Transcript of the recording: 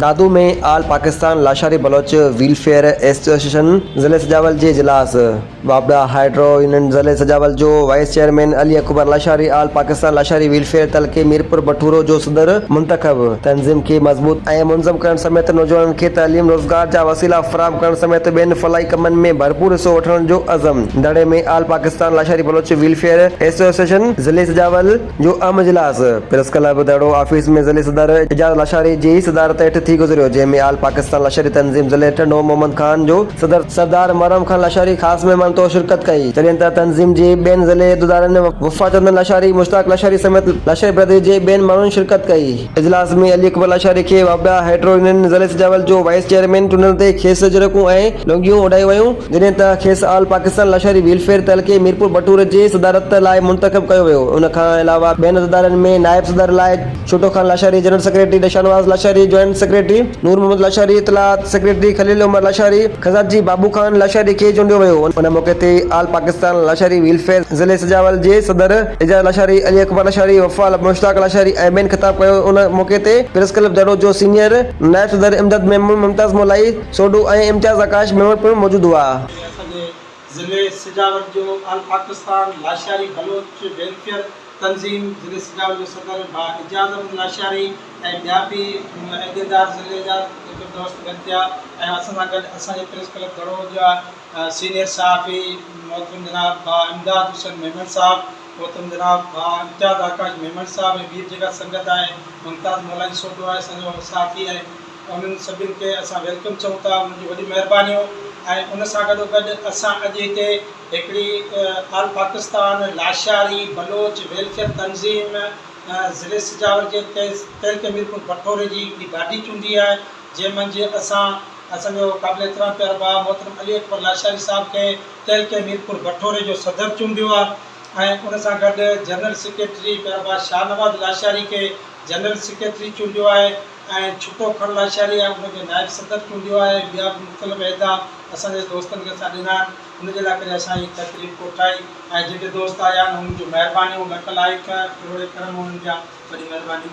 नादू में आल Pakistan Lashari Baloch welfare association ज़िले सजावल जे इजलास बाबड़ा हाइड्रो यूनियन ज़िले सजावल जो वाइस चेयरमैन अली अकबर लाशारी आल पाकिस्तान लाशारी वेलफेयर तलके मीरपुर बटूरो जो सदर मुंतखब तंजीम के मजबूत ऐं मुनज़म करण समेत नौजवाननि खे तालीम रोज़गार जा वसीला फराहम करण समेत ॿियनि फलाही कमनि में भरपूर हिस्सो वठण जो अज़म। दड़े में आल पाकिस्तान लाशारी बलोच वेलफेयर एसोसिएशन ज़िले सजावल जो अहम इजलास प्रेस क्लब दड़ो ऑफिस में ज़िले सदर एजाज लाशारी जी सदारत हेठि थी गुज़रियो, जंहिंमें आल पाकिस्तान लाशारी तंज़ीम ज़िले टंडो मोहम्मद खान जो सदर सरदार मरहम खान लाशारी ख़ासि महिमान तौर शिरकत कई। जॾहिं त तंज़ीम जे ॿियनि ज़िले उहिदेदारनि वफ़ा चंदन लाशारी मुश्ताक लाशारी समेत लाशारी बिरादरी जे ॿियनि माण्हुनि शिरकत कई। इजलास में अली अकबर लाशारी खे वाबड़ा हाइड्रो यूनियन ज़िले सजावल जो वाइस चेयरमैन चूंडण ते खेसि जरकूं ऐं लोंगियूं उॾाई वयूं, जॾहिं त खेसि आल पाकिस्तान लाशारी वेलफेयर तलके मीरपुर बटूर जे सदारत लाइ मुंतखब कयो वियो। उन खां अलावा ॿियनि उहिदेदारनि में नायब सदर लाइ छोटो खान लाशारी, जनरल सेक्रेटरी दशानवाज़ लाशारी, जॉइंट सेक्रेटरी नूर मोहम्मद लाशारी, इतलात सेक्रेटरी खलील उमर लाशारी, खजानची बाबू खान लाशारी खे चूंडियो वियो। उन मौके ते आल पाकिस्तान लाशारी वेलफेयर ज़िले सजावल जे सदर एजाज लाशारी, अली अकबर लाशारी, वफ़ा मुश्ताक लाशारी ऐं ॿियनि ख़िताब कयो। उन मौके ते प्रेस क्लब दड़ो जो सीनियर नायब सदर इमदाद मेमून, मुमताज़ मोलाई सोडू ऐं इम्तियाज़ आकाश मेमून पिणु मौजूदु हुआ। ज़िले सजावल जो आल पाकिस्तान लाशारी बलोच वेलफेयर तंज़ीम ज़िले सजावल जो सदर भा इजाज़ लाशारी ऐं ॿिया बि उहिदेदार ज़िले जा दोस्त गॾु थिया ऐं असां सां गॾु असांजे प्रेस क्लब दड़ो जा सीनियर सहाफ़ी मोहतरम जनाब भा इमदाद हुसैन मेमन साहब, मोहतरम जनाब भा इम्तियाज़ आकाश मेमन साहब ऐं ॿी जेका संगत आहे मुमताज़ मोलाई सोडो आहे असांजो सहाफ़ी आहे, उन्हनि सभिनि खे असां वेलकम चऊं था, उन्हनि जी वॾी महिरबानियूं। ऐं उन सां गॾोगॾु असां अॼु हिते हिकिड़ी आल पाकिस्तान लाशारी बलोच वेलफेयर तंज़ीम ज़िले सजावल जे तहत मीरपुर बटोरे जी हिकिड़ी गाॾी चूंडी आहे, जंहिं मंझि असांजो क़ाबिल एतिराम प्यारा भाउ मोहतरम अली अकबर लाशारी साहब खे तहत मीरपुर बटोरे जो सदर चूंडियो आहे ऐं उन सां गॾु जनरल सेक्रेटरी प्यारा भाउ शाहनवाज़ लाशारी खे जनरल सेक्रेटरी चूंडियो आहे ऐं छोटो खण लाशारी आहे उनखे नायब सदर चूंडियो आहे। ॿिया बि मुख़्तलिफ़ अहदा असांजे दोस्तनि खे असां ॾिना आहिनि, उनजे लाइ करे असां हीअ तक़रीब कोठाई ऐं जेके दोस्त आया आहिनि उन्हनि जूं महिरबानियूं लख लाइक करोड़े करम उन्हनि जा वॾी महिरबानी।